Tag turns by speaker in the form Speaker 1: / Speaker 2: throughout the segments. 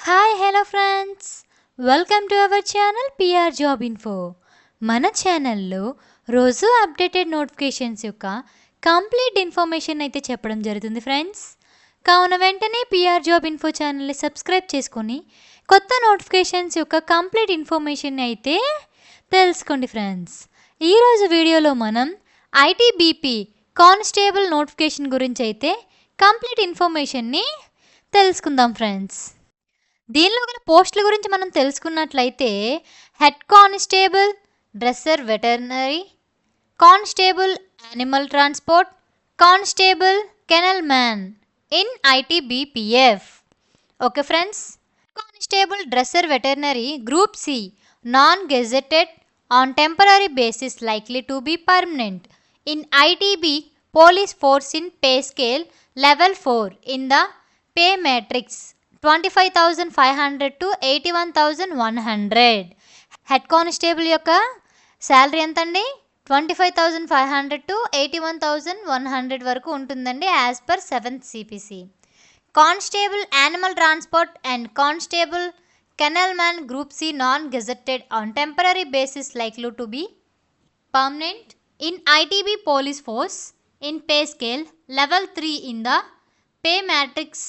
Speaker 1: Hi hello friends, welcome to our channel PR job info. మన ఛానల్లో రోజు updated notifications యొక్క కంప్లీట్ ఇన్ఫర్మేషన్ అయితే చెప్పడం జరుగుతుంది ఫ్రెండ్స్. కావున వెంటనే పిఆర్ జాబ్ ఇన్ఫో ఛానల్ని సబ్స్క్రైబ్ చేసుకొని కొత్త నోటిఫికేషన్స్ యొక్క కంప్లీట్ ఇన్ఫర్మేషన్ అయితే తెలుసుకోండి ఫ్రెండ్స్. ఈరోజు వీడియోలో మనం ఐటీబీపీ కానిస్టేబుల్ నోటిఫికేషన్ గురించి అయితే కంప్లీట్ ఇన్ఫర్మేషన్ని తెలుసుకుందాం ఫ్రెండ్స్. దీనిలో గల పోస్టుల గురించి మనం తెలుసుకున్నట్లయితే head constable dresser veterinary, constable animal transport, constable kennel man in ITBPF. Okay friends, constable dresser veterinary group C non gazetted on temporary basis likely to be permanent in ITB police force in pay scale level 4 in the pay matrix 25,500 to 81,100. Head constable యొక్క salary ఎంత అండి? 25,500 to 81,100 వరకు ఉంటుందండి as per 7th CPC. Constable animal transport and constable kennel man group C non gazetted on temporary basis likely to be permanent in ITB police force in pay scale level 3 in the pay matrix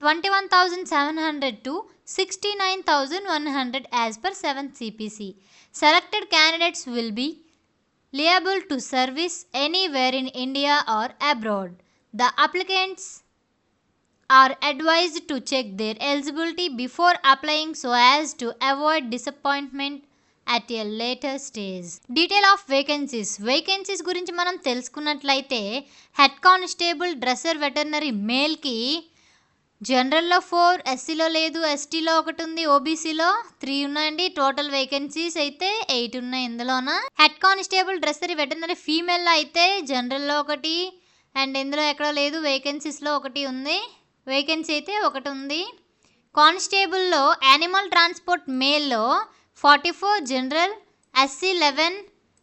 Speaker 1: 21,700 to 69,100 as per 7th CPC. Selected candidates will be liable to service anywhere in India or abroad. The applicants are advised to check their eligibility before applying so as to avoid disappointment at a later stage. Detail of vacancies గురించి మనం తెలుసుకున్నట్లయితే head constable dresser veterinary మేల్కి జనరల్లో 4, ఎస్సీలో లేదు, ఎస్టీలో 1 ఉంది, ఓబీసీలో 3 ఉన్నాయండి. Total vacancies అయితే 8 ఉన్నాయి ఇందులోన. Head constable డ్రెస్సరీ veterinary ఫీమేల్లో అయితే జనరల్లో 1 and ఇందులో ఎక్కడ లేదు, వేకెన్సీస్లో 1 ఉంది. వేకెన్సీ అయితే 1 ఉంది. కానిస్టేబుల్లో యానిమల్ ట్రాన్స్పోర్ట్ మేల్లో 44, general SC 11,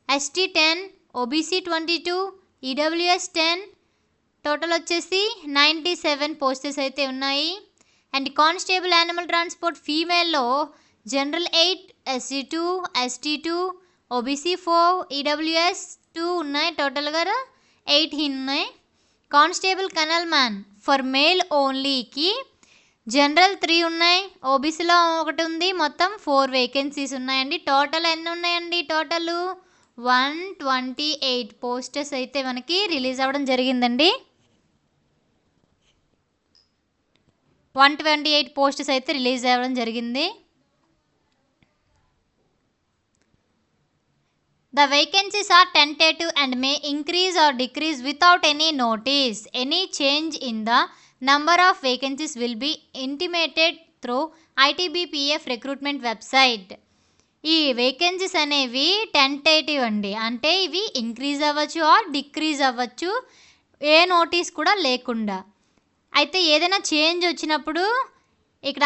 Speaker 1: ST 10, OBC 22, EWS 10, total వచ్చేసి 97 పోస్టెస్ అయితే ఉన్నాయి. అండ్ కానిస్టేబుల్ యానిమల్ ట్రాన్స్పోర్ట్ ఫీమేల్లో general 8, SC 2, ST 2, OBC 4, EWS 2 ఉన్నాయి. టోటల్గా 18 ఉన్నాయి. Constable kennel man for male ఓన్లీకి జనరల్ 3 ఉన్నాయి, ఓబీసీలో 1 ఉంది. మొత్తం 4 వేకెన్సీస్ ఉన్నాయండి. టోటల్ ఎన్ని ఉన్నాయండి? టోటల్ 128 పోస్టెస్ అయితే మనకి రిలీజ్ అవ్వడం జరిగిందండి. 128 పోస్టెస్ అయితే రిలీజ్ అవ్వడం జరిగింది. The vacancies are tentative and may increase or decrease without any notice. Any change in the number of vacancies will be intimated through ITBPF recruitment website. ఈ vacancies అనేవి tentative అండి, అంటే ఇవి ఇంక్రీజ్ అవ్వచ్చు or decrease అవ్వచ్చు, ఏ notice కూడా లేకుండా. అయితే ఏదైనా చేంజ్ వచ్చినప్పుడు ఇక్కడ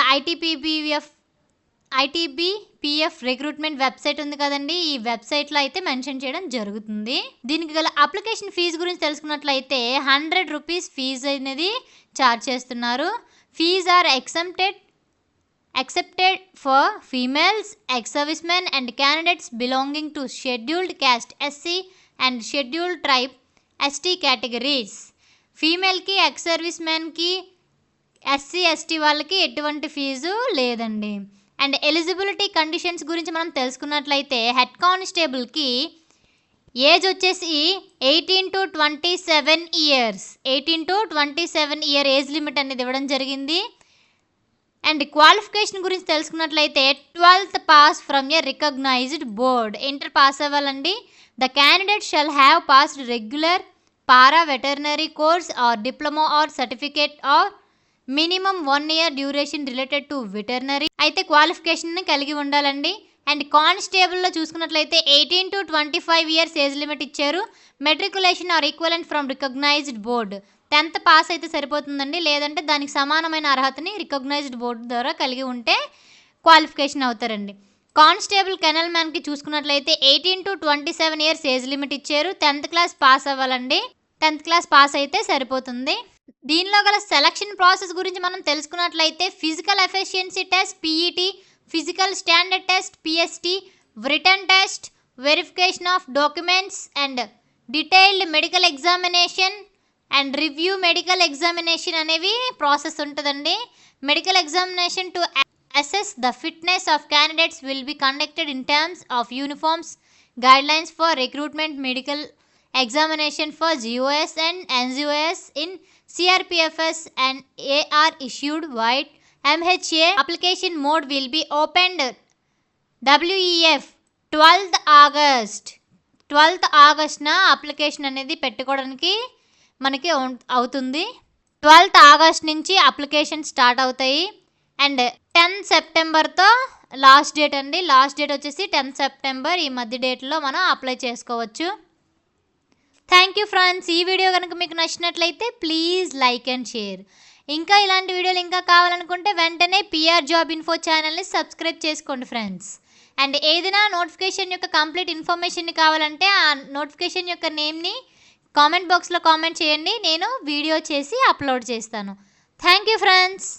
Speaker 1: ఐటీబీపీఎఫ్ రిక్రూట్మెంట్ వెబ్సైట్ ఉంది కదండి, ఈ వెబ్సైట్లో అయితే మెన్షన్ చేయడం జరుగుతుంది. దీనికి గల అప్లికేషన్ ఫీజు గురించి తెలుసుకున్నట్లయితే 100 రూపీస్ ఫీజు అనేది ఛార్జ్ చేస్తున్నారు. Fee are accepted for females, ex-servicemen and candidates belonging to scheduled caste SC and scheduled tribe ST categories. ఫీమేల్కి, ఎక్స్-సర్వీస్మెన్కి, ఎస్సీ ఎస్టీ వాళ్ళకి ఎటువంటి ఫీజు లేదండి. అండ్ ఎలిజిబిలిటీ కండిషన్స్ గురించి మనం తెలుసుకున్నట్లయితే హెడ్ కానిస్టేబుల్కి ఏజ్ వచ్చేసి 18 to 27 years, 18 to 27 year age limit అనేది ఇవ్వడం జరిగింది. అండ్ క్వాలిఫికేషన్ గురించి తెలుసుకున్నట్లయితే 12th pass from a recognised board, inter pass అవ్వాలండి. The candidate shall have passed regular para veterinary course or diploma or certificate or minimum 1 year duration related to veterinary అయితే క్వాలిఫికేషన్ని కలిగి ఉండాలండి. అండ్ కానిస్టేబుల్లో చూసుకున్నట్లయితే 18 to 25 years age limit ఇచ్చారు. Matriculation or equivalent from recognised board, 10th pass అయితే సరిపోతుందండి, లేదంటే దానికి సమానమైన అర్హతని రికగ్నైజ్డ్ బోర్డు ద్వారా కలిగి ఉంటే క్వాలిఫికేషన్ అవుతారండి. కానిస్టేబుల్ కెనల్ మ్యాన్కి చూసుకున్నట్లయితే 18 to 27 ఇయర్స్ ఏజ్ లిమిట్ ఇచ్చారు. 10th క్లాస్ పాస్ అవ్వాలండి, 10th క్లాస్ పాస్ అయితే సరిపోతుంది. దీనిలో గల సెలక్షన్ ప్రాసెస్ గురించి మనం తెలుసుకున్నట్లయితే physical efficiency test PET, physical standard test PST, written test, verification of documents and detailed medical examination and review medical examination అనేవి ప్రాసెస్ ఉంటుందండి. Medical examination to assess the fitness of candidates will be conducted in terms of uniforms guidelines for recruitment medical examination for GOS and NGOS in CRPFS and AR issued wide MHA application mode will be opened WEF 12th ఆగస్ట్న application అనేది పెట్టుకోవడానికి మనకి అవుతుంది. 12th August నుంచి application start అవుతాయి and 10 సెప్టెంబర్తో last date అండి. Last date వచ్చేసి 10 సెప్టెంబర్. ఈ మధ్య డేట్లో మనం అప్లై చేసుకోవచ్చు. Thank you friends. ఈ వీడియో కనుక మీకు నచ్చినట్లయితే ప్లీజ్ లైక్ అండ్ షేర్. ఇంకా ఇలాంటి వీడియోలు ఇంకా కావాలనుకుంటే వెంటనే పిఆర్ జాబ్ ఇన్ఫో ఛానల్ని సబ్స్క్రైబ్ చేసుకోండి ఫ్రెండ్స్. అండ్ ఏదైనా నోటిఫికేషన్ యొక్క కంప్లీట్ ఇన్ఫర్మేషన్ కావాలంటే ఆ నోటిఫికేషన్ యొక్క నేమ్ని కామెంట్ బాక్స్లో కామెంట్ చేయండి. నేను వీడియో చేసి అప్లోడ్ చేస్తాను. Thank you friends.